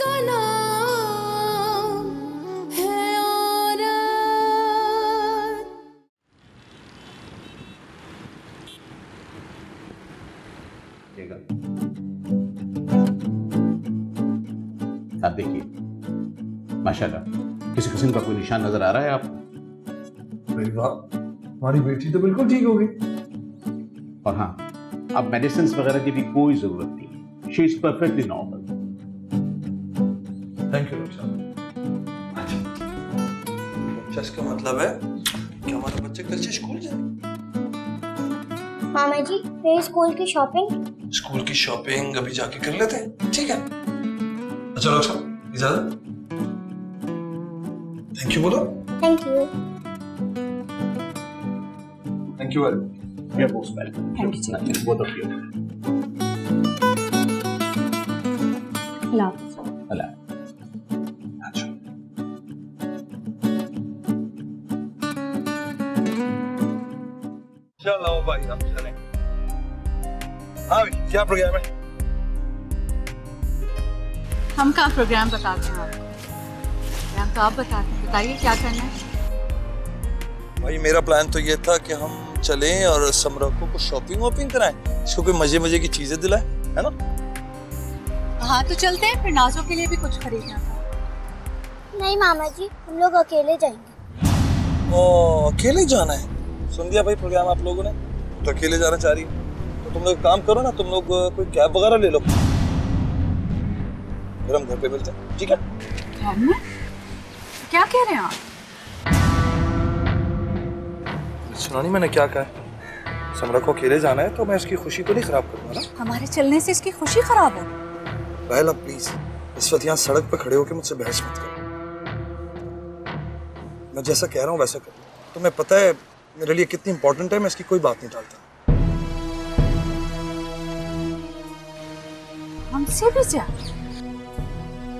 जिसका नाम है औरत। आप देखिए, माशाल्लाह, किसी किस्म का कोई निशान नजर आ रहा है आपको? भाई वाह, हमारी बेटी तो बिल्कुल ठीक हो गई। और हाँ, अब मेडिसिन वगैरह की भी कोई जरूरत नहीं है। She is perfectly normal. Thank you doctor साहब। अच्छा, इसका मतलब है कि हमारा बच्चा कल से स्कूल जाए। मामा जी, मेरी स्कूल की शॉपिंग। स्कूल की शॉपिंग अभी जाके कर लेते हैं, ठीक है? अच्छा डॉक्टर साहब, इजाजत। थैंक यू बोलो। Thank you. Thank you very much. You're most welcome. Thank you. Both of you. लाभ। Allah. अच्छा, चलो भाई हम चले। हाँ भाई, क्या प्रोग्राम है? हम का प्रोग्राम बताते हैं आपको। प्रोग्राम तो आप बताते हैं, बताइए क्या करना है। भाई मेरा प्लान तो ये था कि हम चलें और समरको को शॉपिंग वॉपिंग कराएं, इसको कोई मजे मजे की चीजें दिलाएं, है ना? हाँ तो चलते हैं, फिर नाजों के लिए भी कुछ खरीदना था। नहीं मामा जी, हम लोग अकेले जाएंगे। ओ, अकेले जाना है? सुन दिया भाई प्रोग्राम आप लोगों ने, तो अकेले जाना चाह रही है तो तुम लोग काम करो ना, तुम लोग कोई कैब वगैरह ले लो, फिर हम घर पे मिलते हैं, ठीक है? घर में? क्या कह रहे हैं आप? सुना नहीं मैंने क्या कहा है? समरको को अकेले जाना है तो मैं इसकी खुशी तो नहीं खराब करूंगा ना। हमारे चलने से इसकी खुशी खराब हो? पहला प्लीज इस वक्त यहाँ सड़क पर खड़े होकर मुझसे बहस मत करो। मैं जैसा कह रहा हूँ वैसा करो। तुम्हें पता है मेरे लिए कितनी इंपॉर्टेंट है, मैं इसकी कोई बात नहीं टालता। हमसे भी ज्यादा?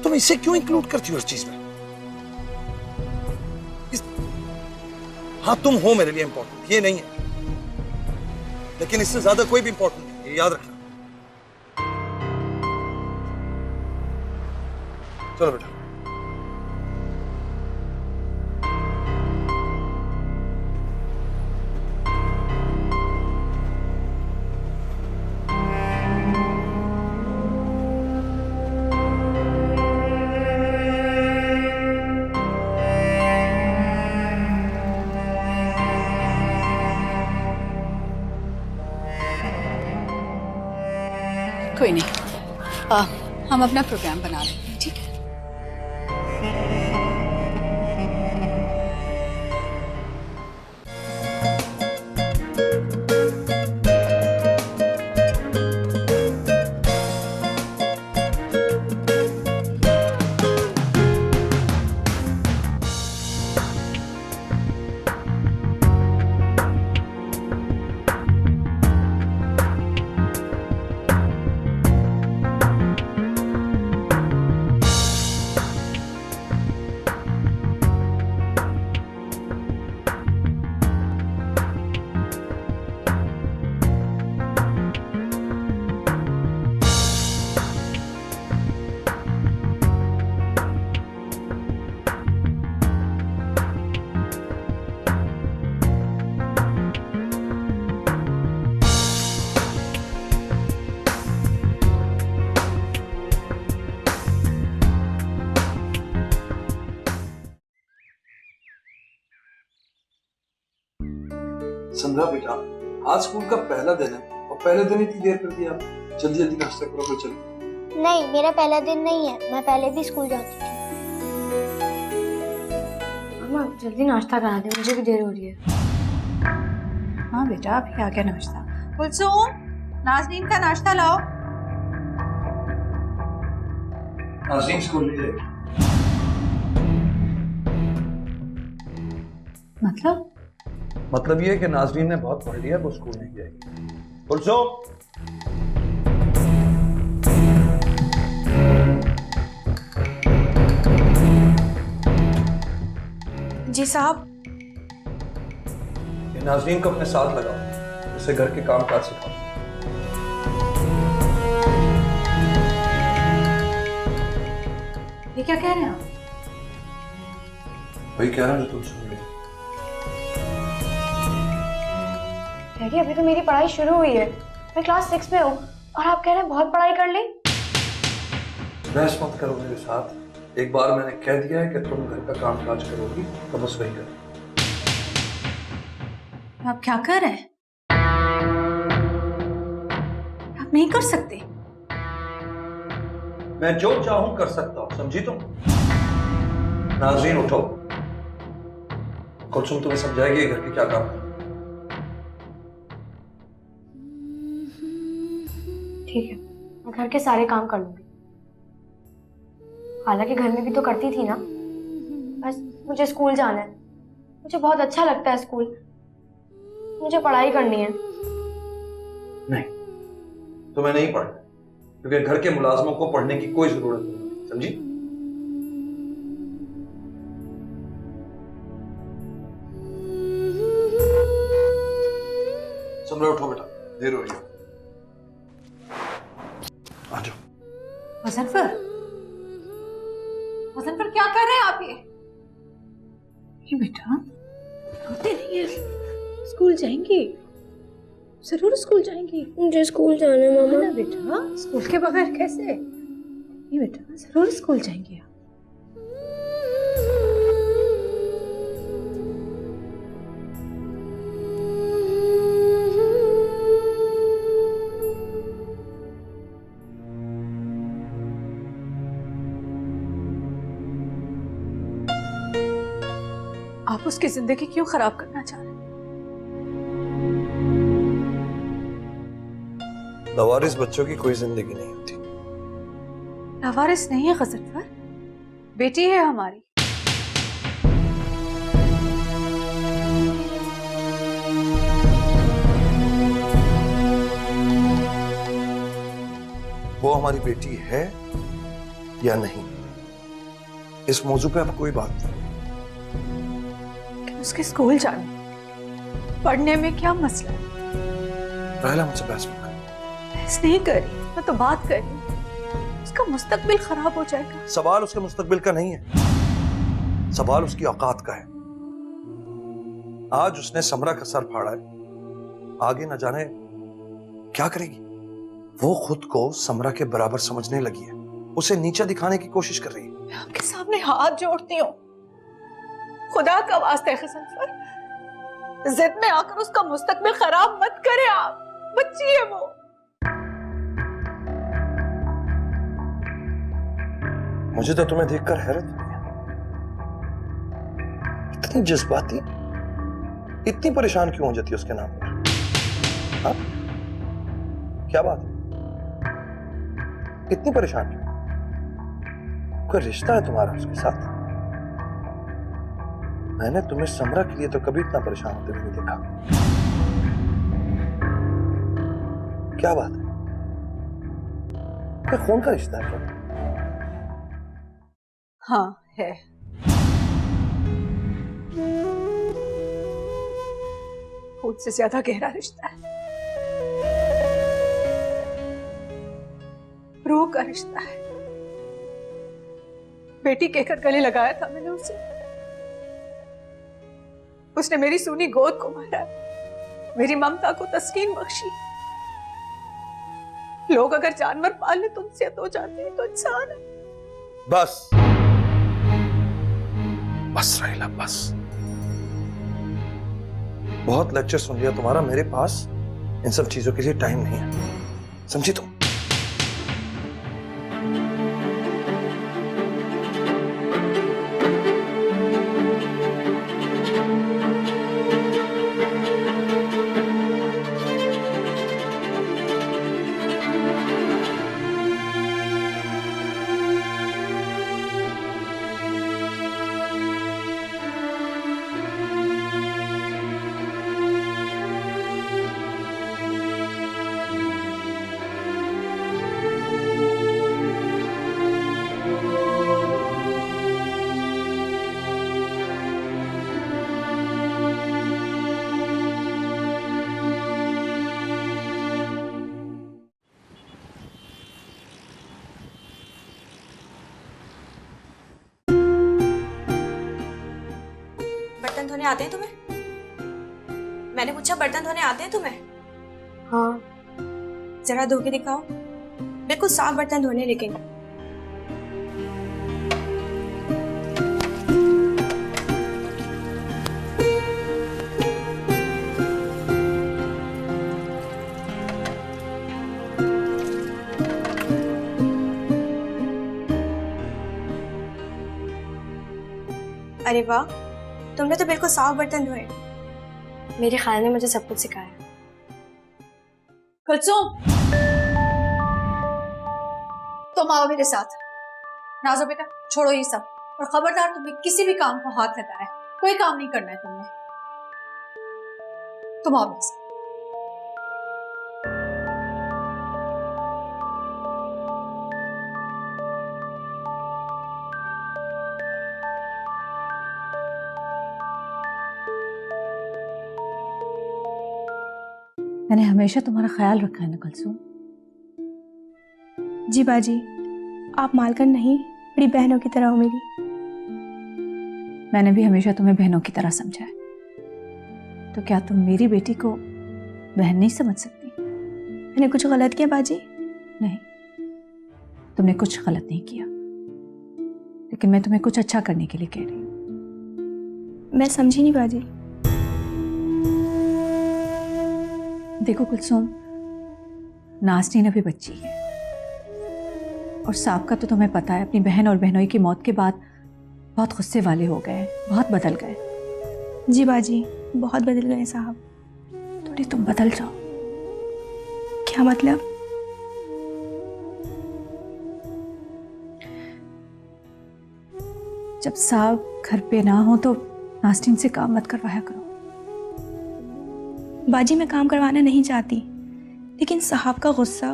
तुम इसे क्यों इंक्लूड करती हो इस चीज में? हाँ तुम हो मेरे लिए इंपॉर्टेंट, ये नहीं है, लेकिन इससे ज्यादा कोई भी इंपॉर्टेंट नहीं है, ये याद रखना। चलो बेटा। कोई नहीं, हम अपना प्रोग्राम बना लेंगे, ठीक है? समझा बेटा, आज स्कूल का पहला दिन है और पहले दिन इतनी देर कर दिया। जल्दी जल्दी नाश्ता करो फिर चलो। नहीं, मेरा पहला दिन नहीं है, मैं पहले भी स्कूल जाती थी। मामा जल्दी नाश्ता करा दे, मुझे भी देर हो रही है। हाँ बेटा, अभी आ गया नाश्ता। कुलसूम, नाज़नीन का नाश्ता लाओ। नाज़नीन स्कूल नहीं जाएगी। मतलब ये है कि नाज़नीन ने बहुत पढ़ लिया, वो स्कूल नहीं जाएगी। कुलसूम, जी साहब। ये नाज़नीन को अपने साथ लगाओ, इसे घर के काम काज सिखाओ। ये क्या कह रहे हैं आप? वही कह रहा हूँ जो तुम सुन रहे हो। डैडी अभी तो मेरी पढ़ाई शुरू हुई है, मैं क्लास 6 में हूँ और आप कह रहे हैं बहुत पढ़ाई कर ली। बहस मत करो मेरे साथ। एक बार मैंने कह दिया है कि तुम घर का काम काज करोगी तो बस वही करो। आप क्या कर रहे हैं? आप नहीं कर सकते। मैं जो चाहूं कर सकता हूं, समझी तुम? नाज़रीन उठो, कुलसुम तुम्हें समझाएगी घर के क्या काम करना। ठीक है, मैं घर के सारे काम कर लूंगी। हालांकि घर में भी तो करती थी ना। बस मुझे स्कूल जाना है, मुझे बहुत अच्छा लगता है स्कूल, मुझे पढ़ाई करनी है। नहीं, तुम्हें नहीं पढ़ना, क्योंकि घर के मुलाजमों को पढ़ने की कोई जरूरत नहीं, समझी? समझो, उठो बेटा, देर हो रही है। आ जाओ। मुजफ्फर, मुजफ्फर क्या कर रहे हैं आप ये बेटा रोते नहीं है। स्कूल जाएंगी, जरूर स्कूल जाएंगी। मुझे स्कूल जाना है मामा। ना बेटा, स्कूल के बगैर कैसे? ये बेटा जरूर स्कूल जाएंगे आप। आप उसकी जिंदगी क्यों खराब करना चाह रहे हैं? लवारिस बच्चों की कोई जिंदगी नहीं होती। लवारिस नहीं है गजनफर, बेटी है हमारी। वो हमारी बेटी है या नहीं, इस मौजू पे अब कोई बात नहीं। उसके स्कूल जाने, पढ़ने में क्या मसला है? राहिला, मुझसे बहस मत कर। बहस नहीं कर रही, मैं तो बात कर रही हूँ। उसका मुस्तकबिल खराब हो जाएगा। सवाल उसके मुस्तकबिल का नहीं है, सवाल उसकी औकात का है। आज उसने समरा का सर फाड़ा है, आगे न जाने क्या करेगी। वो खुद को समरा के बराबर समझने लगी है, उसे नीचा दिखाने की कोशिश कर रही है। मैं आपके सामने हाथ जोड़ती हूँ, खुदा का वास्ता है गजनफर, जिद में आकर उसका मुस्तकबिल खराब मत करें आप। बच्ची है वो। मुझे तो तुम्हें देखकर हैरत हो गया, इतनी जज्बाती, इतनी परेशान क्यों हो जाती है उसके नाम पर? हाँ? क्या बात है, इतनी परेशान क्यों? कोई रिश्ता है तुम्हारा उसके साथ? मैंने तुम्हें समरा के लिए तो कभी इतना परेशान होते हुए नहीं देखा। क्या बात है, कोई खून का रिश्ता है क्या? हाँ है। खून से ज्यादा गहरा रिश्ता है, रूह का रिश्ता है। बेटी कहकर गले लगाया था मैंने उसे, उसने मेरी सूनी गोद को मारा, मेरी ममता को तस्कीन बख्शी। लोग अगर जानवर पाल ले तो उनसे हो जाते हैं, तो इंसान है। बस बस राहिला, बस। बहुत लेक्चर सुन लिया तुम्हारा, मेरे पास इन सब चीजों के लिए टाइम नहीं है, समझी तुम? बर्तन धोने आते हैं तुम्हें? मैंने पूछा बर्तन धोने आते हैं तुम्हें? हाँ। जरा धो के दिखाओ। बिल्कुल साफ बर्तन धोने, लेकिन अरे वाह, तुमने तो बिल्कुल साफ बर्तन धोए। मेरे खाला ने मुझे सब कुछ सिखाया। कुलसुम, तुम आओ मेरे साथ। नाज़ो बेटा, छोड़ो ये सब और खबरदार तुमने किसी भी काम को हाथ लगाया, कोई काम नहीं करना है तुमने। तुम आओ मेरे साथ। मैंने हमेशा तुम्हारा ख्याल रखा है ना कुलसुम। जी बाजी, आप मालकन नहीं, बड़ी बहनों की तरह हो मेरी। मैंने भी हमेशा तुम्हें बहनों की तरह समझा है, तो क्या तुम मेरी बेटी को बहन नहीं समझ सकती? मैंने कुछ गलत किया बाजी? नहीं, तुमने कुछ गलत नहीं किया, लेकिन मैं तुम्हें कुछ अच्छा करने के लिए कह रही हूँ। मैं समझी नहीं बाजी। देखो कुलसुम, नाज़नीन अभी बच्ची है और साहब का तो तुम्हें पता है, अपनी बहन और बहनोई की मौत के बाद बहुत गुस्से वाले हो गए, बहुत बदल गए। जी बाजी, बहुत बदल गए साहब। थोड़ी तुम बदल जाओ। क्या मतलब? जब साहब घर पे ना हो तो नाज़नीन से काम मत करवाया करो। बाजी, मैं काम करवाना नहीं चाहती, लेकिन साहब का गुस्सा।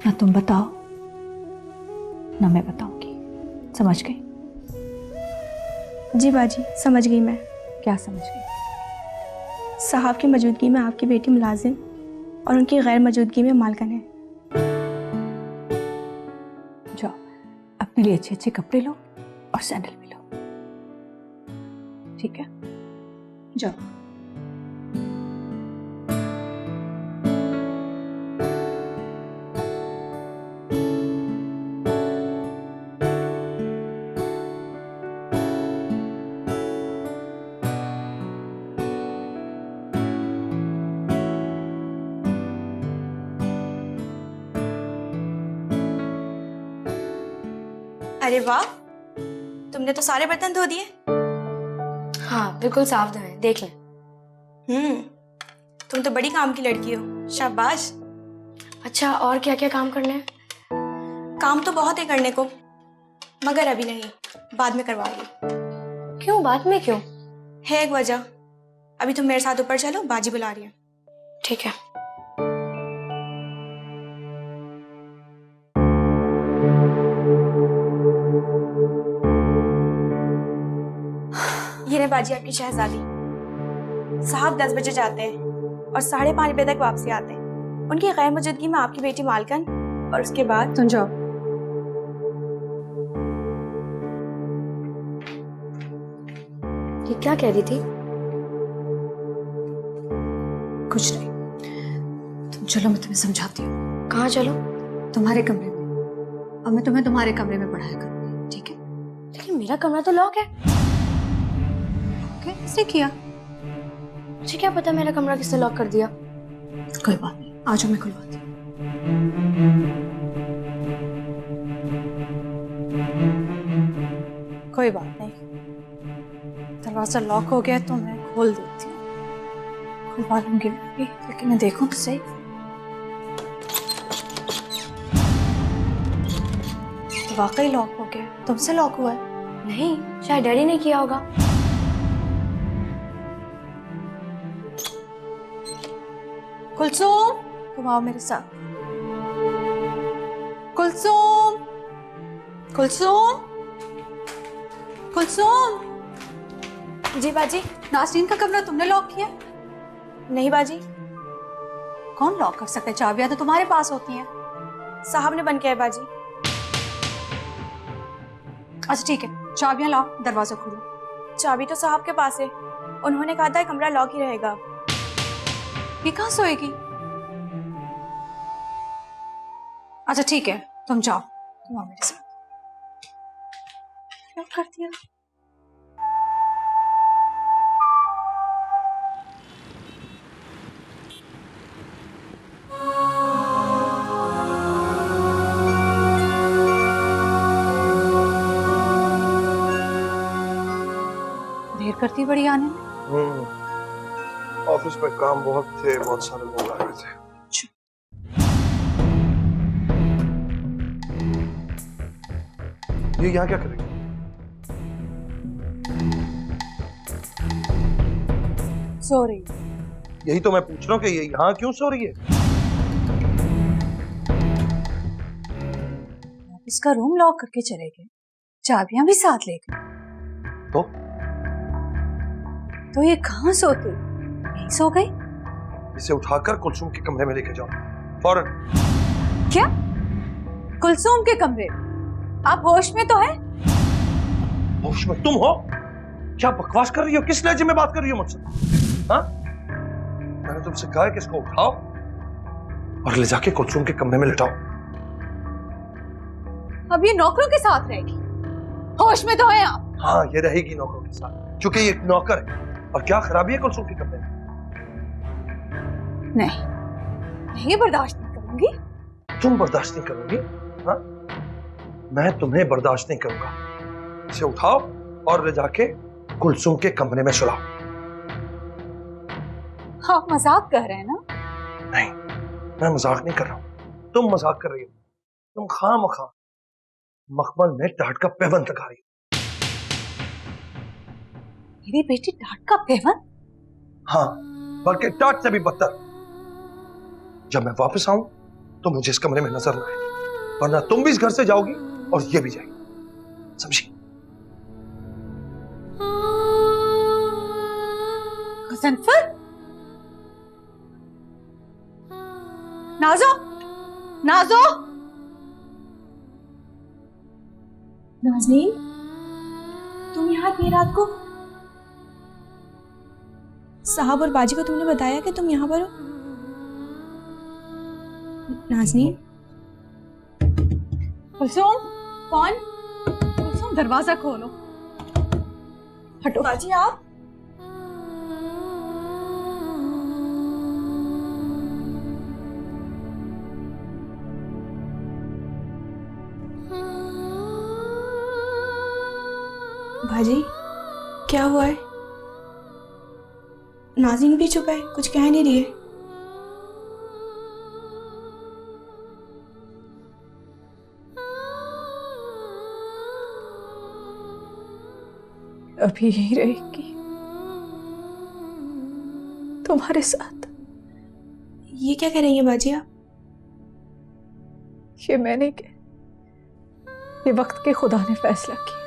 ना तुम बताओ ना मैं बताऊंगी, समझ गई? जी बाजी, समझ गई मैं। क्या समझ गई? साहब की मौजूदगी में आपकी बेटी मुलाजिम और उनकी गैर मौजूदगी में मालकन है। जाओ, अपने लिए अच्छे अच्छे कपड़े लो और सैंडल भी लो, ठीक है? जाओ। अरे वाह, तुमने तो सारे बर्तन धो दिए। हाँ, बिल्कुल साफ धोए, देख लें। तुम तो बड़ी काम की लड़की हो, शाबाश। अच्छा, और क्या क्या काम करने हैं? काम तो बहुत है करने को, मगर अभी नहीं, बाद में करवाऊंगी। क्यों? बाद में क्यों? है एक वजह। अभी तुम मेरे साथ ऊपर चलो, बाजी बुला रही है। ठीक है। ये ने बाजी आपकी शहजादी। साहब 10 बजे जाते हैं और 5:30 बजे तक वापसी आते हैं। उनकी गैर मौजूदगी में आपकी बेटी मालकन और उसके बाद तुम जाओ। ये क्या कह रही थी? कुछ नहीं, तुम चलो, मैं तुम्हें समझाती हूँ। कहाँ चलो? तुम्हारे कमरे में, और मैं तुम्हें तुम्हारे कमरे में पढ़ाया करूँगी, ठीक है? लेकिन मेरा कमरा तो लॉक है। किसने किया? मुझे क्या पता मेरा कमरा किसने लॉक कर दिया। कोई बात नहीं, आ जाओ, मैं खुलवाती हूँ। कोई बात नहीं, दरवाजा लॉक हो गया तो मैं खोल देती हूँ। खुलवा लूंगी मैं भी, लेकिन मैं देखूं तो सही। तो वाकई लॉक हो गया। तुमसे लॉक हुआ है? नहीं, शायद डैडी ने किया होगा। कुलसुम, तुम आओ मेरे साथ। कुलसुम, कुलसुम, कुलसुम। जी बाजी। नाज़नीन का कमरा तुमने लॉक किया? नहीं बाजी। कौन लॉक कर सकता है? चाबियां तो तुम्हारे पास होती हैं। साहब ने बंद किया है बाजी। अच्छा ठीक है, चाबियां लाओ, दरवाजा खोलो। चाबी तो साहब के पास है, उन्होंने कहा था कमरा लॉक ही रहेगा। ये कहाँ सोएगी? अच्छा ठीक है, तुम जाओ, तुम आओ मेरे साथ। क्या कर दिया? देर करती बड़ी आने में। ऑफिस में काम बहुत थे, बहुत सारे लोग आ रहे थे। ये यहाँ क्या करेगी? सो रही। यही तो मैं पूछ रहा हूँ कि ये यहाँ क्यों सो रही है? इसका रूम लॉक करके चले गए, चाबियां भी साथ ले गए। तो ये कहाँ सोती? यहीं सो गई? इसे उठाकर कुलसुम के कमरे में लेके जाओ फौरन। क्या? कुलसुम के कमरे? आप होश में तो है? होश में तुम हो? क्या बकवास कर रही हो? किस लहजे में बात कर रही हो मुझसे? हाँ? मैंने तुमसे कहा है कि इसको उठाओ और ले जाके कुलसुम के कमरे में लिटाओ। अब ये नौकरों के साथ रहेगी? होश में तो है आप? हाँ, ये रहेगी नौकरों के साथ, क्योंकि ये एक नौकर है। और क्या खराबी है कुलसुम के कमरे में? नहीं, ये बर्दाश्त नहीं करूंगी। तुम बर्दाश्त नहीं करोगी? हाँ? मैं तुम्हें बर्दाश्त नहीं करूंगा। इसे उठाओ और ले जाके कुलसुम के कमरे में सुलाओ। आप मजाक कर रहे हैं ना? नहीं, मैं मजाक नहीं कर रहा हूं, तुम मजाक कर रही हो। तुम खामखा मखमल में टाट का पैबंद लगा रही हो। मेरी बेटी टाट का पैबंद? हाँ, बल्कि टाट से भी बदतर। जब मैं वापस आऊं तो मुझे इस कमरे में नजर ना आए, वरना तुम भी इस घर से जाओगी और ये भी जाएगी, समझी? गजनफर, नाजो, नाजो, नाज़नीन, तुम यहाँ इतनी रात को? साहब और बाजी को तुमने बताया कि तुम यहाँ पर हो? नाज़नीन? कुलसुम, कौन? कुलसुम दरवाजा खोलो। हटो। बाजी आप? बाजी, क्या हुआ है? नाज़नीन भी चुप है, कुछ कह नहीं रही है। अभी यही रहेगी तुम्हारे साथ। ये क्या करेंगे बाजी आप? ये मैंने क्या, ये वक्त के खुदा ने फैसला किया।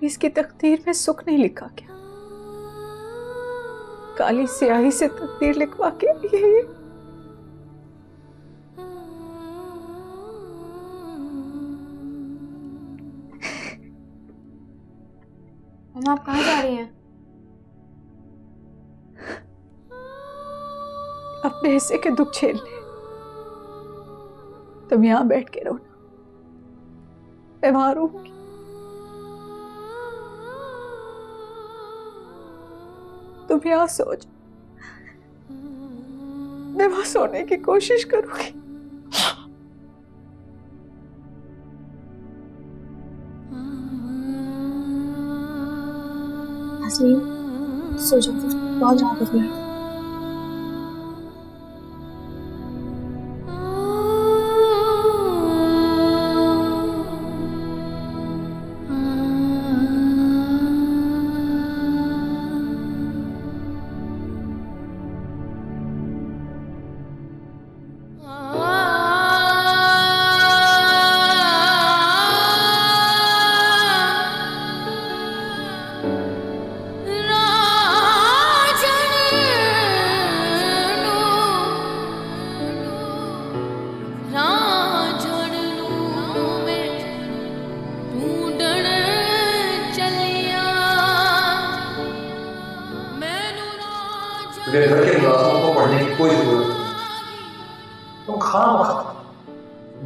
इसकी तकदीर में सुख नहीं लिखा क्या? काली स्याही से तकदीर लिखवा के ये मम्मा आप कहाँ जा रही हैं? अपने हिस्से के दुख झेलने। तुम यहां बैठ के रोना, मैं वहां रहूंगी। तुम यहाँ सो जाओ, मैं वहां सोने की कोशिश करूंगी। नाज़नीन, सो जाओ, बहुत रात हो गई। राजन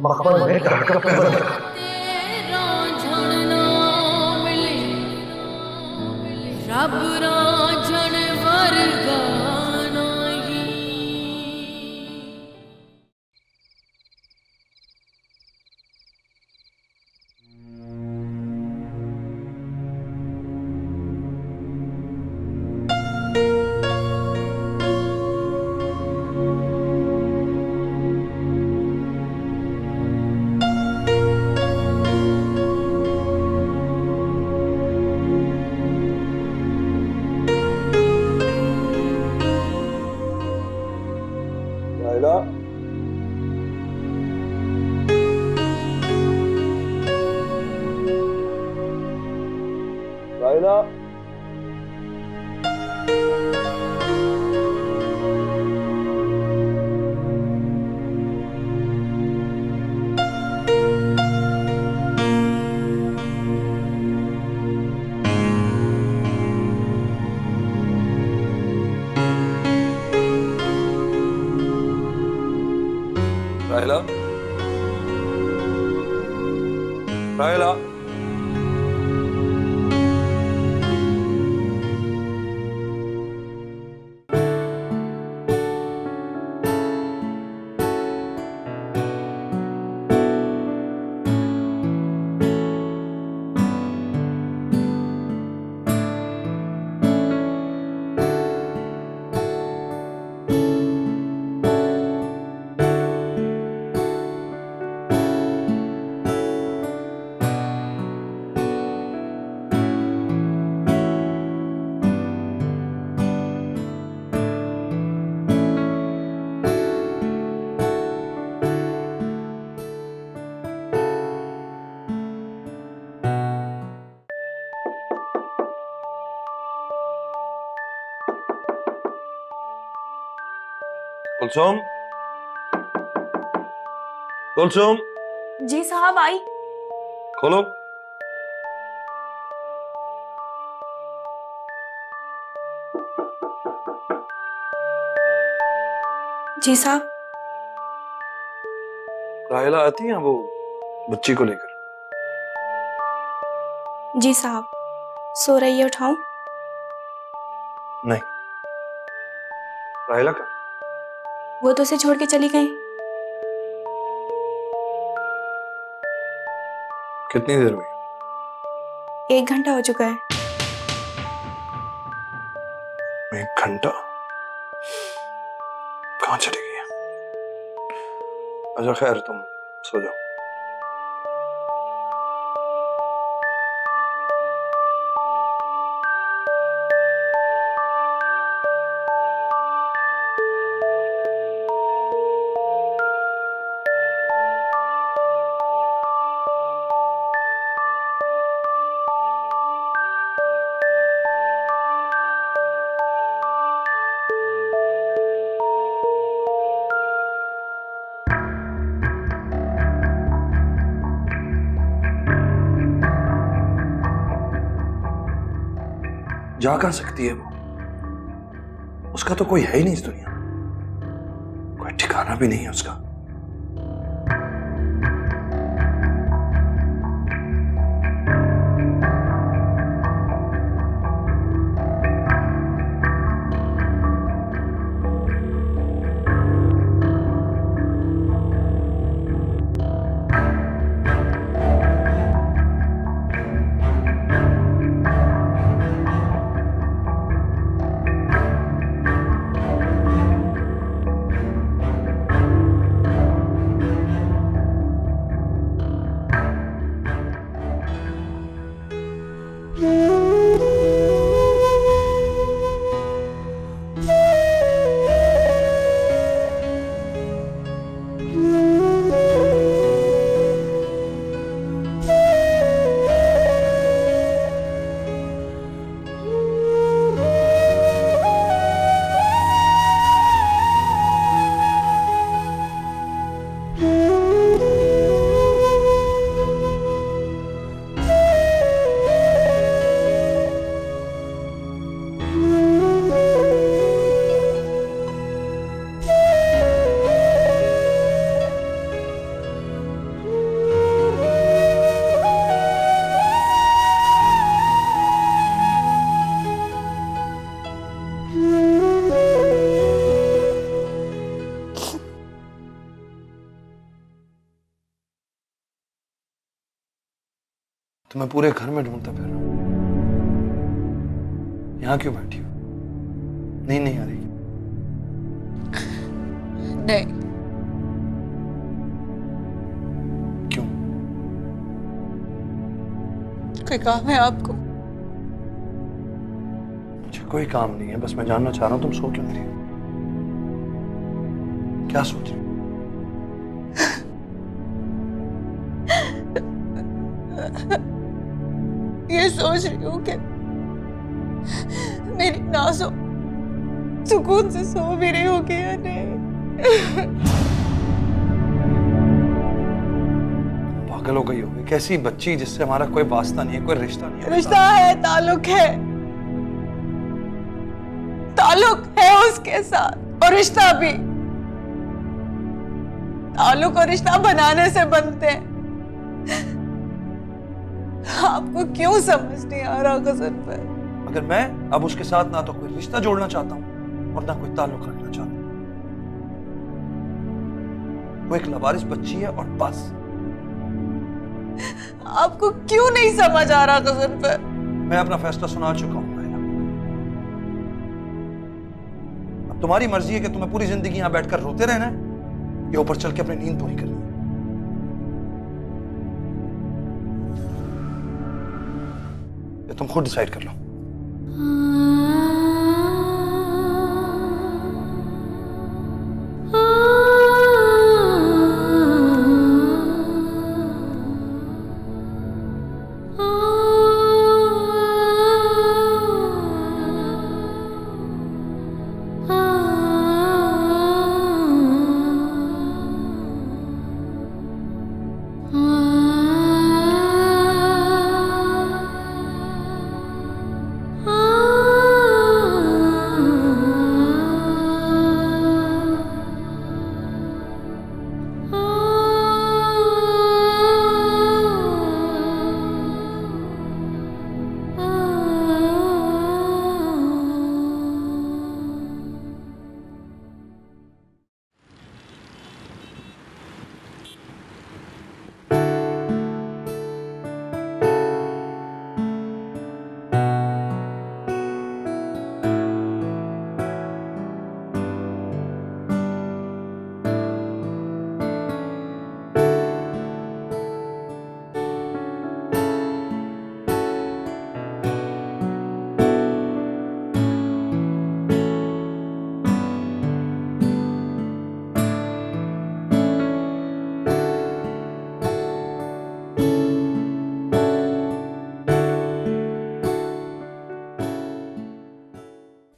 मखमल में डालकर पैदा कर। रब राजन वर्गा नाही। रायला, रायला, रायला, रायला, कुलसुम, कुलसुम, जी साहब आई। खोलो। जी साहब। रायला आती है वो बच्ची को लेकर? जी साहब। सो रही है, उठाऊं? नहीं। रायला का वो तो उसे छोड़ के चली गई। कितनी देर में? 1 घंटा हो चुका है। 1 घंटा? कहाँ चली गई है? अच्छा खैर, तुम सो जाओ। जा कहाँ सकती है वो? उसका तो कोई है ही नहीं इस दुनिया में। कोई ठिकाना भी नहीं है उसका। तुम्हें पूरे घर में ढूंढता फिर रहा हूं। यहाँ क्यों बैठी हो? नींद नहीं आ रही? नहीं। क्यों? कोई काम है आपको? मुझे कोई काम नहीं है, बस मैं जानना चाह रहा हूं तुम सो क्यों नहीं रही हो? क्या सोच रही हो? ये सोच रही हूँ कि मेरी नाज़ो सुकून से सो भी रही होगी या नहीं। पागल हो गई होगी? कैसी बच्ची जिससे हमारा कोई वास्ता नहीं है, कोई रिश्ता नहीं है। रिश्ता है, ताल्लुक है, ताल्लुक है उसके साथ, और रिश्ता भी। ताल्लुक और रिश्ता बनाने से बनते हैं। आपको क्यों समझ नहीं आ रहा गज़नफर? अगर मैं अब उसके साथ ना तो कोई रिश्ता जोड़ना चाहता हूँ और ना कोई ताल्लुक रखना चाहता हूँ। वो एक लवारिस बच्ची है और बस। आपको क्यों नहीं समझ आ रहा गज़नफर? मैं अपना फैसला सुना चुका हूँ नायला। अब तुम्हारी मर्जी है कि तुम्हें पूरी जिंदगी यहाँ बैठकर रोते रहना है या ऊपर चल के अपनी नींद पूरी करनी है। ये तुम खुद डिसाइड कर लो।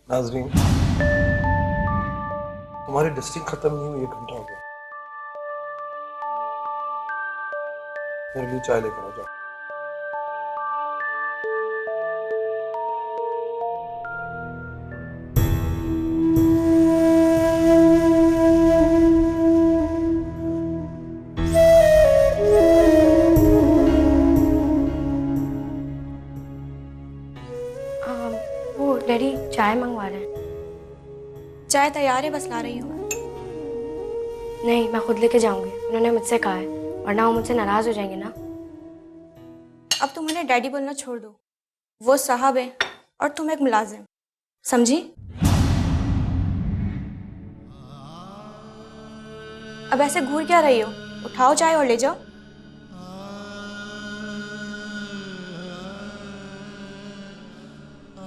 नाज़रीन, तुम्हारी डिस्टिंग खत्म नहीं हुई, 1 घंटा हो गया। मेरे लिए चाय लेकर आ जाओ। वो डैडी चाय मंगवा रहे हैं। चाय तैयार है, बस ला रही हूँ। नहीं, मैं खुद लेके जाऊंगी, उन्होंने मुझसे कहा है, वरना वो मुझसे नाराज हो जाएंगे ना। अब तुम उन्हें डैडी बोलना छोड़ दो। वो साहब है और तुम एक मुलाजिम, समझी? अब ऐसे घूर क्या रही हो? उठाओ चाय और ले जाओ।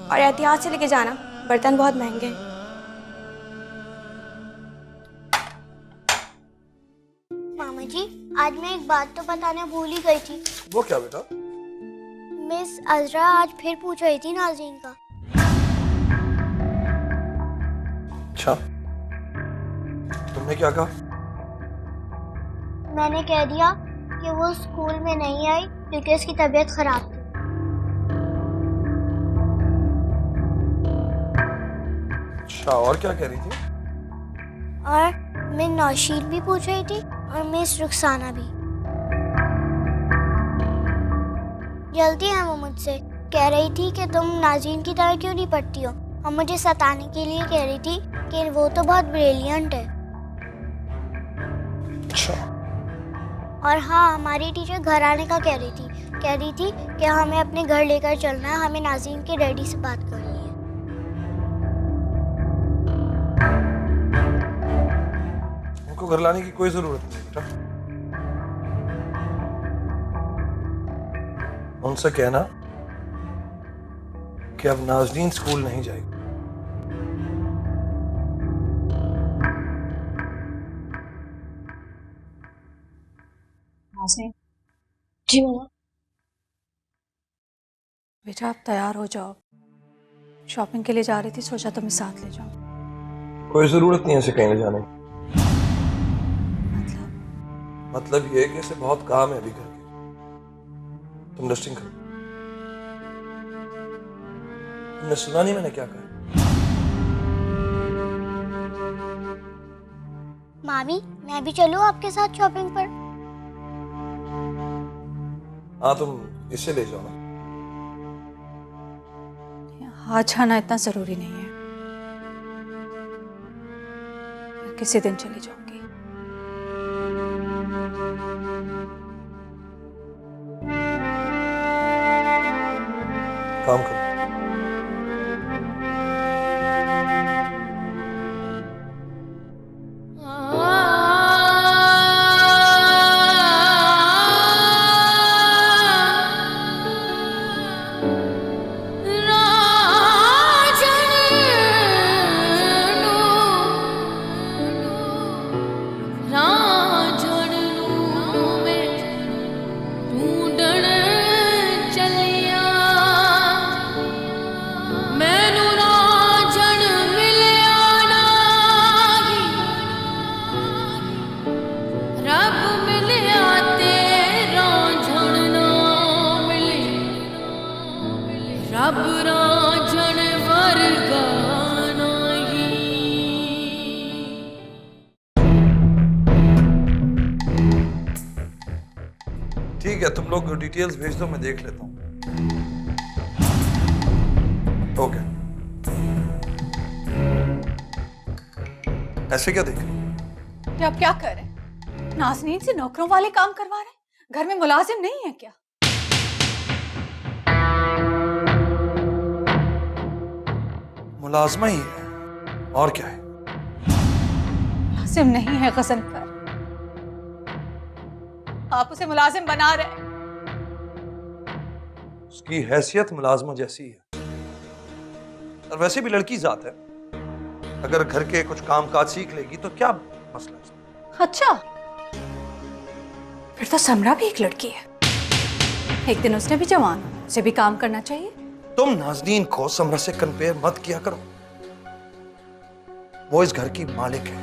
और एहतियात से लेके जाना, बर्तन बहुत महंगे हैं। मामा जी, आज मैं एक बात तो बताने भूल ही गई थी। वो क्या बेटा? मिस अजरा आज फिर पूछ रही थी नाज़रीन का। अच्छा, तुमने क्या कहा? मैंने कह दिया कि वो स्कूल में नहीं आई क्योंकि उसकी तबीयत खराब थी। अच्छा, और क्या कह रही थी? और मैं नौशीन भी पूछ रही थी और मिस रुखसाना भी। जल्दी है वो मुझसे, कह रही थी कि तुम नाज़रीन की तरह क्यों नहीं पढ़ती हो, और मुझे सताने के लिए कह रही थी कि वो तो बहुत ब्रिलियंट है। अच्छा। और हाँ, हमारी टीचर घर आने का कह रही थी, कह रही थी कि हमें अपने घर लेकर चलना है, हमें नाज़रीन के डैडी से बात करनी है। उनको घर लाने की कोई जरूरत नहीं बेटा। उनसे कहना कि अब नाज़रीन स्कूल नहीं जाएगी। नाज़रीन, जी मम्मा। बेटा आप तैयार हो जाओ, शॉपिंग के लिए जा रही थी, सोचा तुम्हें साथ ले जाऊं। कोई जरूरत नहीं है इसे कहीं ले जाने की। मतलब ये है कि इसे बहुत काम है अभी घर के। तुम डस्टिंग करो। तुमने सुना नहीं मैंने क्या कहा? मामी, मैं भी चलूं आपके साथ शॉपिंग पर? हाँ, तुम इसे ले जाओ ना। आज जाना इतना जरूरी नहीं है, मैं किसी दिन चली जाऊंगी। काम करो। रब राजन वर्गा नहीं। ठीक है, तुम लोग डिटेल्स भेज दो, मैं देख लेता हूँ। ओके। ऐसे क्या देख रहे हो? ये आप क्या कर रहे हैं? नाज़नीन से नौकरों वाले काम करवा रहे हैं? घर में मुलाजिम नहीं है क्या? मुलाजमा ही है, और क्या है? मुलाजिम नहीं है गजनफर, आप उसे मुलाजिम बना रहे हैं। उसकी हैसियत मुलाजमा जैसी है, और वैसे भी लड़की जात है, अगर घर के कुछ काम काज सीख लेगी तो क्या मसला है? अच्छा, फिर तो समरा भी एक लड़की है, एक दिन उसने भी जवान होना, उसे भी काम करना चाहिए। तुम नाज़नीन को समरा से कंपेयर मत किया करो। वो इस घर की मालिक है,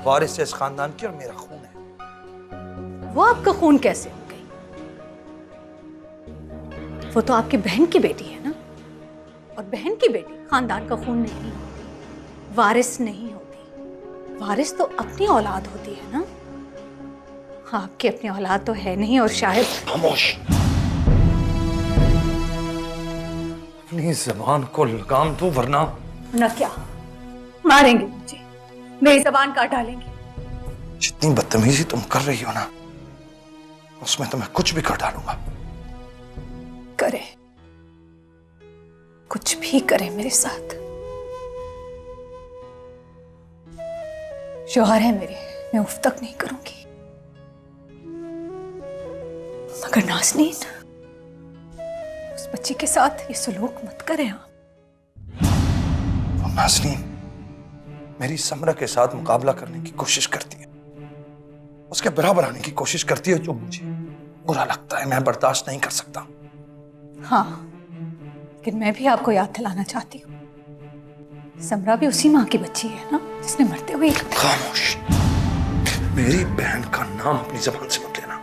वारिस है इस खानदान की, और मेरा खून है। वो आपका खून कैसे हो गई? वो तो आपकी बहन की बेटी है ना, और बहन की बेटी खानदान का खून नहीं होती, वारिस नहीं होती। वारिस तो अपनी औलाद होती है ना, आपकी अपनी औलाद तो है नहीं, और शायद। खामोश। अपनी जबान को लगाम दो, वरना ना क्या मारेंगे मुझे, मेरी जबान काट डालेंगे। जितनी बदतमीजी तुम कर रही हो ना, उसमें तो मैं कुछ भी कर डालूंगा। करे, कुछ भी करे मेरे साथ। शौहर है मेरे, मैं उफ तक नहीं करूंगी, मगर नाज़नीन, उस बच्ची के साथ ये सलूक मत करें आप। वो नाज़नीन मेरी समरा के साथ मुकाबला करने की कोशिश करती है, उसके बराबर आने की कोशिश करती है, जो मुझे बुरा लगता है, मैं बर्दाश्त नहीं कर सकता। हाँ, लेकिन मैं भी आपको याद दिलाना चाहती हूँ, समरा भी उसी माँ की बच्ची है ना, जिसने मरते हुए। खामोश। मेरी बहन का नाम अपनी जबान से मत लेना।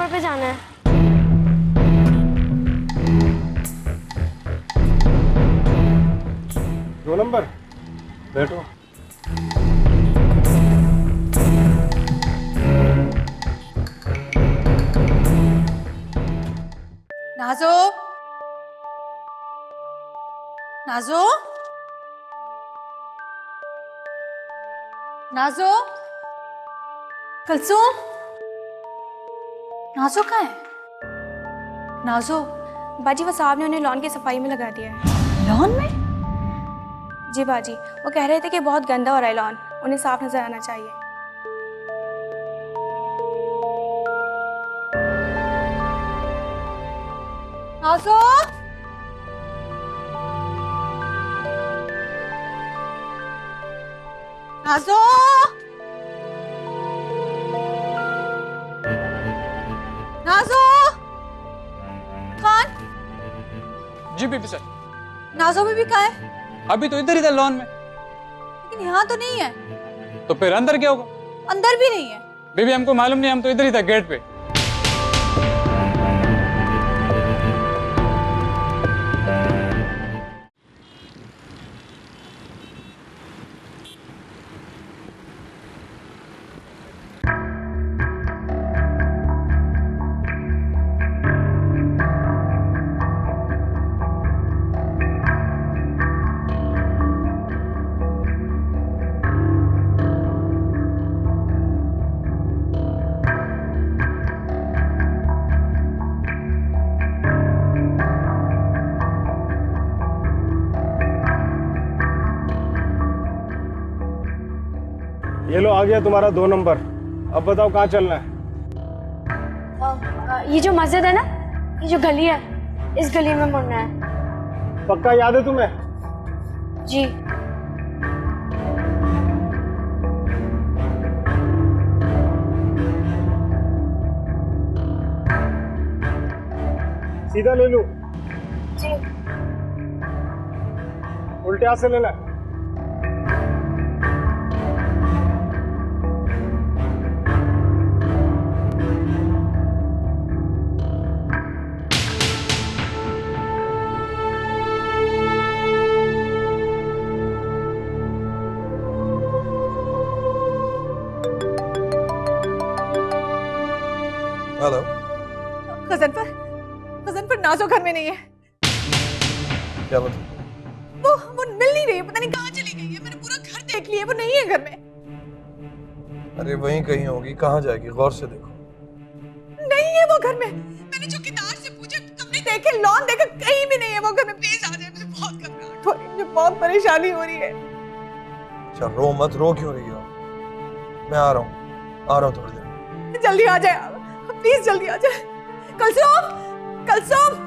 नंबर पे जाना है। दो नंबर, बैठो। नाजो, नाजो, नाजो, कुलसुम, नाजो कहाँ है? नाजो, बाजी वो साहब ने उन्हें लॉन की सफाई में लगा दिया है। लॉन में? जी बाजी, वो कह रहे थे कि बहुत गंदा हो रहा है लॉन, उन्हें साफ नजर आना चाहिए। नाजो, नाजो, नाजो, खान, जी बीबी सर। नाजो बीबी कहाँ है? अभी तो इधर ही था लॉन में। लेकिन यहाँ तो नहीं है। तो फिर अंदर क्या होगा? अंदर भी नहीं है। बीबी हमको मालूम नहीं, हम तो इधर ही था गेट पे। ये लो, आ गया तुम्हारा 2 नंबर। अब बताओ कहाँ चलना है? ये जो मस्जिद है ना, ये जो गली है, इस गली में मुड़ना है। पक्का याद है तुम्हें? जी। सीधा ले लूं? जी। उल्टे हाथ से लेना है? हेलो। गजनफर नाजो घर में नहीं है। क्या मतलब? वो मिल नहीं रही है, पता नहीं कहाँ चली गई है। मैंने पूरा घर देख लिया, वो नहीं है घर में। अरे वहीं कहीं होगी, कहाँ जाएगी? गौर से देखो। नहीं है वो घर में। मैंने चौकीदार से पूछा, कमरे देखे, लॉन देखा, कहीं भी नहीं है वो घर में। प्लीज आ जाए, मुझे बहुत घबराहट हो रही है, मुझे बहुत परेशानी हो रही है। अच्छा रो मत, रो क्यों रही हो? मैं आ रहा हूँ थोड़ी देर। जल्दी आ जाए, प्लीज जल्दी आ जाए। कुलसुम, कुलसुम।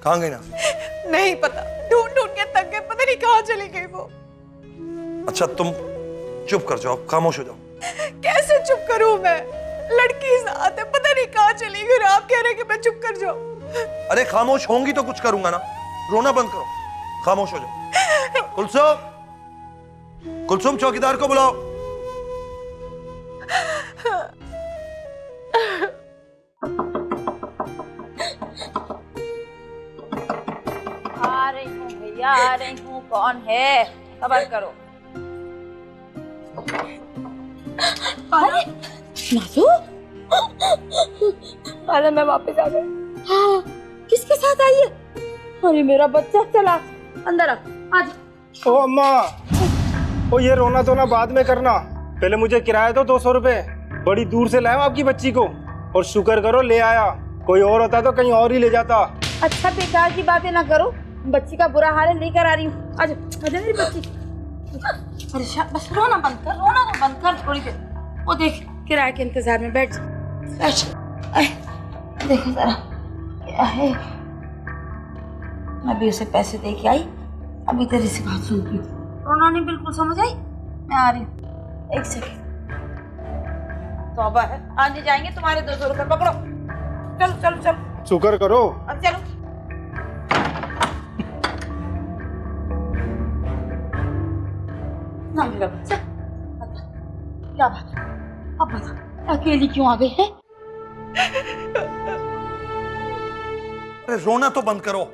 कहाँ गई ना? नहीं पता, ढूंढ ढूंढ के थक गए, पता नहीं कहाँ चली गई वो। अच्छा तुम चुप कर जाओ, खामोश हो जाओ। कैसे चुप करूं मैं? लड़की साथ है, पता नहीं कहाँ चली गई। आप कह रहे हैं कि मैं चुप कर जाऊं? अरे खामोश होंगी तो कुछ करूंगा ना। रोना बंद करो, खामोश हो जाओ। कुलसुम, कुलसुम चौकीदार को बुलाओ। आ रही हूँ भैया, आ रही हूँ। कौन है? खबर करो। अरे नाजो, अरे मैं वापस आ गई। हाँ, किसके साथ आई है? अरे मेरा बच्चा, चला अंदर आ। आज ओ अम्मा, ओ ये रोना धोना बाद में करना, पहले मुझे किराया दो 200 रुपए। बड़ी दूर से लाया आपकी बच्ची को, और शुक्र करो ले आया, कोई और होता तो कहीं और ही ले जाता। अच्छा बेकार की बातें ना करो, बच्ची का बुरा हाल है, लेकर आ रही हूँ। आजा आजा मेरी बच्ची। परेशान, बस रोना बंद कर, रोना तो बंद कर थोड़ी देर। वो देख किराए के इंतजार में बैठ जा, बैठ। देख जरा क्या है। मैं भी उसे पैसे दे के आई, अभी तेरी से बात सुनती थी। रोना नहीं बिल्कुल, समझ आई? मैं आ रही हूँ, एक सेकेंड। तौबा है, आज नहीं जाएंगे तुम्हारे 200 रुपए। पकड़ो, चलो चलो चलो। शुक्र करो। अब चलो। ना मेरा बच्चा, बता क्या बात है? अब बता अकेली क्यों आ गई है? अरे रोना तो बंद करो,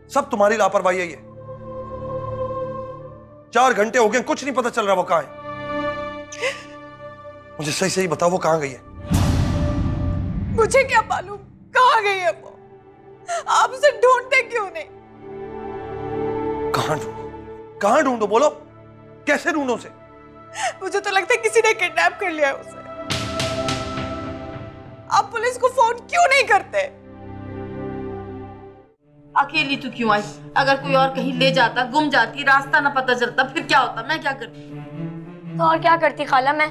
सब तुम्हारी लापरवाही है ये। 4 घंटे हो गए, कुछ नहीं पता चल रहा वो कहाँ है। मुझे सही सही बताओ वो कहाँ गई है? मुझे क्या मालूम कहाँ गई है वो? आप उसे ढूंढते क्यों नहीं? कहाँ ढूंढो? बोलो, कैसे ढूंढो उसे? मुझे तो लगता है किसी ने किडनैप कर लिया है उसे। आप पुलिस को फोन क्यों नहीं करते? अकेली तू क्यों आई? अगर कोई और कहीं ले जाता, गुम जाती, रास्ता ना पता चलता, फिर क्या होता? मैं क्या करती? तो और क्या करती खाला मैं?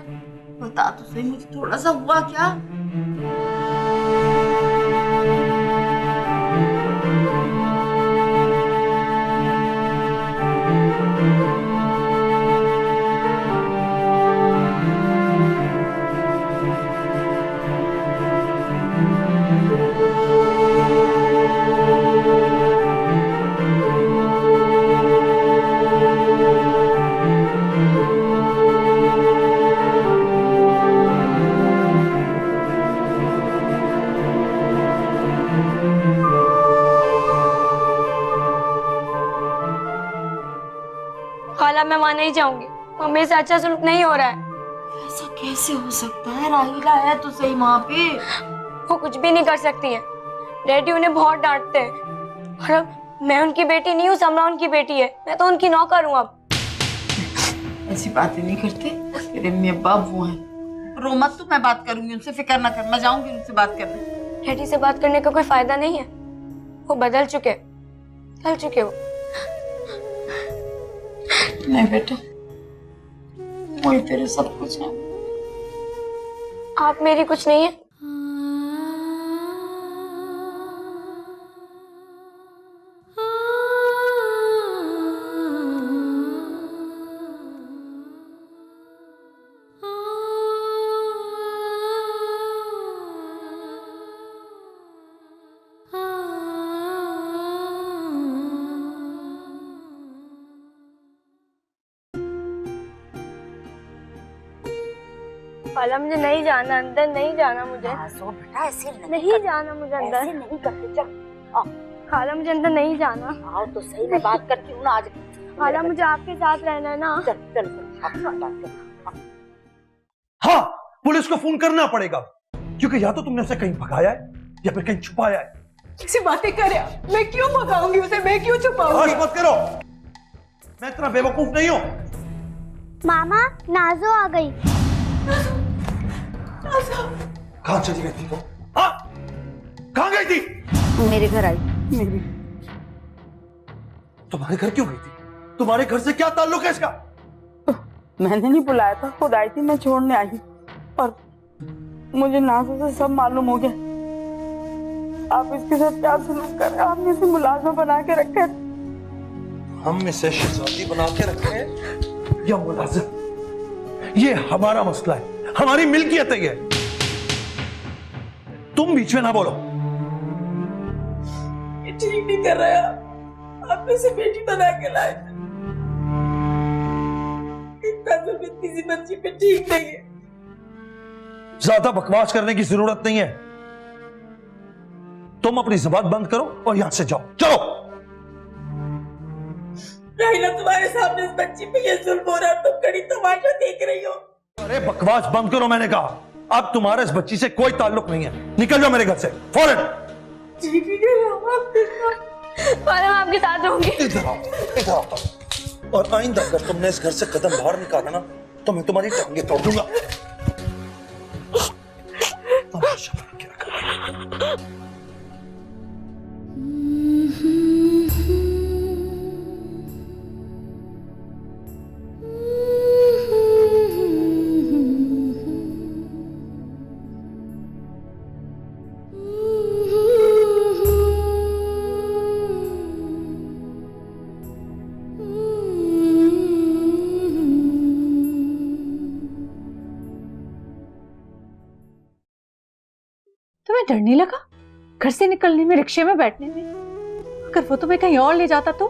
बता तो सही, मुझे थोड़ा सा हुआ क्या? खाला मैं वहां नहीं जाऊंगी, मम्मी से अच्छा सलूक नहीं हो रहा है। ऐसा कैसे हो सकता है? राहिला है तो सही वहां पे। वो कुछ भी नहीं कर सकती है, डैडी उन्हें बहुत डांटते हैं। और अब मैं उनकी बेटी नहीं हूँ, समरा उनकी बेटी है, मैं तो उनकी नौकर हूँ। अब ऐसी बातें नहीं करते, तेरे अम्मी अब्बा वो हैं। रो मत तू, मैं बात करूंगी उनसे, फिक्र ना कर, मैं जाऊंगी उनसे बात करने। डैडी से बात करने का कोई फायदा नहीं है, वो बदल चुके, चल चुके वो। नहीं बेटा, वही तेरे सब कुछ है। आप मेरी कुछ नहीं है। खाला मुझे नहीं जाना, अंदर नहीं जाना मुझे। बेटा ऐसे नहीं जाना मुझे अंदर। ऐसे नहीं करते, चल। खाला मुझे अंदर नहीं जाना। आओ तो सही, मैं बात करती हूँ ना आज। खाला मुझे आपके साथ रहना है ना। चल चल चल। हाँ, पुलिस को फोन करना पड़ेगा, क्योंकि या तो तुमने उसे कहीं भगाया है या फिर कहीं छुपाया है। ऐसी बातें करे, मैं क्यों भगाऊंगी उसे, मैं क्यों छुपाऊंगी? मत करो, मैं इतना बेवकूफ नहीं हूँ। मामा, नाजो आ गई। कहाँ चली गई थी वो? हाँ, कहाँ गई थी? मेरे घर आई। मेरी तुम्हारे घर क्यों गई थी? तुम्हारे घर से क्या ताल्लुक है इसका? मैंने नहीं बुलाया था, खुद आई थी, मैं छोड़ने आई। और मुझे नाज़ो से सब मालूम हो गया। आप इसके साथ क्या सलूक कर रहे हैं? आपने इसे मुलाजिम बना के रखे है। हम इसे शहजादी बना के रखे हैं या मुलाजिम? ये हमारा मसला है, हमारी मिल्कियत है ये। तुम बीच में ना बोलो। ये ठीक नहीं कर रहा, आपने इसे बेटी बना के लाए। इतना तो इतनी सी बच्ची पे ठीक नहीं है। ज्यादा बकवास करने की जरूरत नहीं है। तुम अपनी जुबान बंद करो और यहां से जाओ, चलो। राहिला, तुम्हारे सामने इस बच्ची पे ये जुल्म हो रहा है, तुम कड़ी तमाशा देख रही हो। अरे बकवास बंद करो, मैंने कहा। अब तुम्हारा इस बच्ची से कोई ताल्लुक नहीं है, निकल जाओ मेरे घर से फौरन। मैं आपके साथ रहूंगी। इधर आओ, इधर आओ। और आइंदा अगर तुमने इस घर से कदम बाहर निकाला ना तो मैं तुम्हारी टांगे तोड़ दूंगा। तुम्हें डर नहीं लगा घर से निकलने में, रिक्शे में बैठने में? अगर वो तुम्हें कहीं और ले जाता तो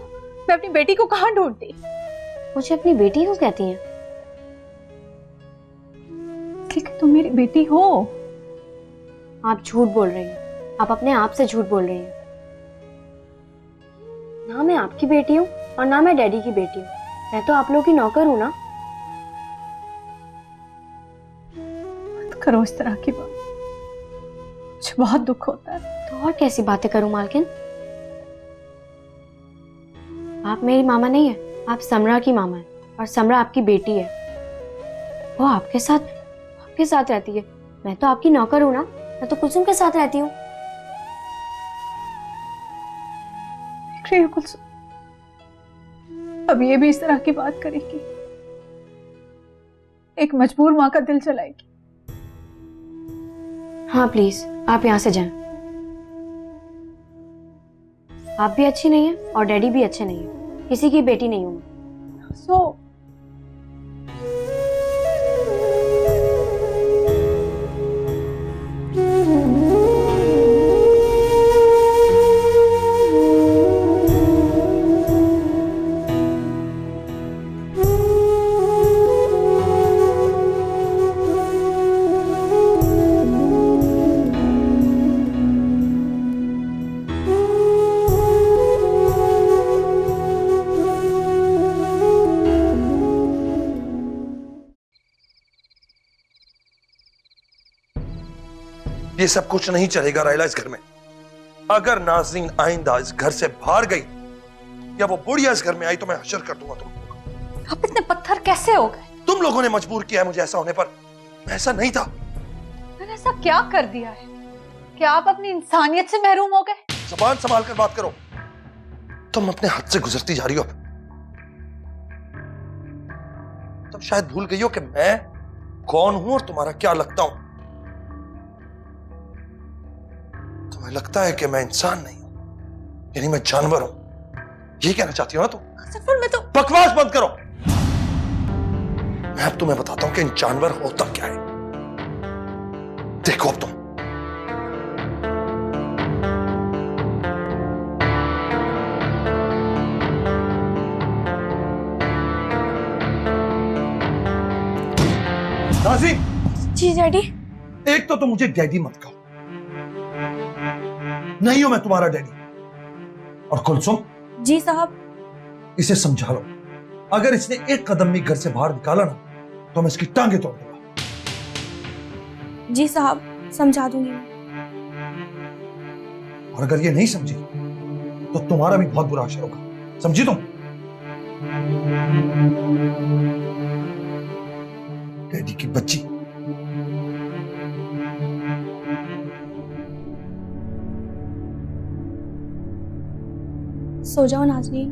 मैं अपनी बेटी को कहां ढूंढती? मुझे अपनी बेटी क्यों कहती हैं? लेकिन तुम मेरी बेटी हो। आप झूठ बोल रही हैं, आप अपने आप से झूठ बोल रही हैं। ना मैं आपकी बेटी हूँ और ना मैं डैडी की बेटी हूँ, मैं तो आप लोगों की नौकर हूँ ना। मत करो इस तरह की बात, मुझे बहुत दुख होता है। तो और कैसी बातें करूं मालकिन? आप मेरी मामा नहीं है, आप समरा की मामा है और समरा आपकी बेटी है। वो आपके साथ रहती है। मैं तो आपकी नौकर हूं ना, मैं तो कुलसुम के साथ रहती हूँ। देख रही हो कुलसुम, अब ये भी इस तरह की बात करेगी, एक मजबूर माँ का दिल जलाएगी। हाँ प्लीज आप यहाँ से जाएं। आप भी अच्छी नहीं है और डैडी भी अच्छे नहीं है, किसी की बेटी नहीं हूँ। ये सब कुछ नहीं चलेगा रायला इस घर में। अगर नाज़रीन आइंदा इस घर से बाहर गई या वो बुढ़िया इस घर में आई तो मैं हशर कर दूंगा तुम। आप इतने पत्थर कैसे हो गए? तुम लोगों ने मजबूर किया है मुझे ऐसा होने पर। मैं ऐसा नहीं था। मैंने ऐसा क्या कर दिया है कि आप अपनी इंसानियत से महरूम हो गए? जुबान संभाल कर बात करो, तुम अपने हद से गुजरती जा रही हो। तुम शायद भूल गई हो कि मैं कौन हूं और तुम्हारा क्या लगता हूं। तुम्हें लगता है कि मैं इंसान नहीं हूं, यानी मैं जानवर हूं। ये कहना चाहती हो ना तुम? सफर में तो बकवास बंद करो। मैं अब तुम्हें बताता हूं कि इन जानवर होता क्या है। देखो अब तुम नाज़रीन। जी डैडी। एक तो तुम मुझे डैडी मत कहो, नहीं हूं मैं तुम्हारा डैडी। और कुलसुम। जी साहब। इसे समझा लो, अगर इसने एक कदम भी घर से बाहर निकाला ना तो मैं इसकी टांगे तोड़ दूंगा। जी साहब, समझा दूंगी। और अगर ये नहीं समझी तो तुम्हारा भी बहुत बुरा असर होगा, समझी तुम? डैडी की बच्ची। सो जाओ नाज़रीन।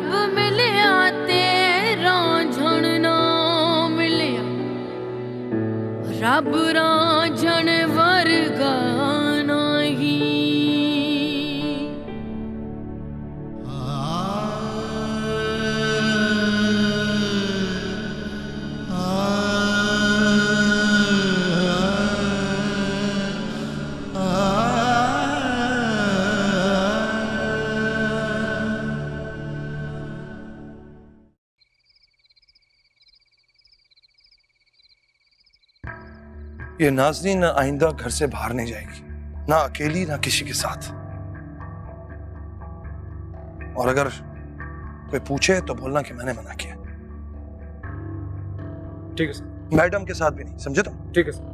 रब मिलिया तेरा झण ना मिलिया रब रांझण वर्गा नहीं ये नाज़नीन आइंदा घर से बाहर नहीं जाएगी, ना अकेली ना किसी के साथ। और अगर कोई पूछे तो बोलना कि मैंने मना किया। ठीक है सर। मैडम के साथ भी नहीं, समझे तुम? ठीक है सर।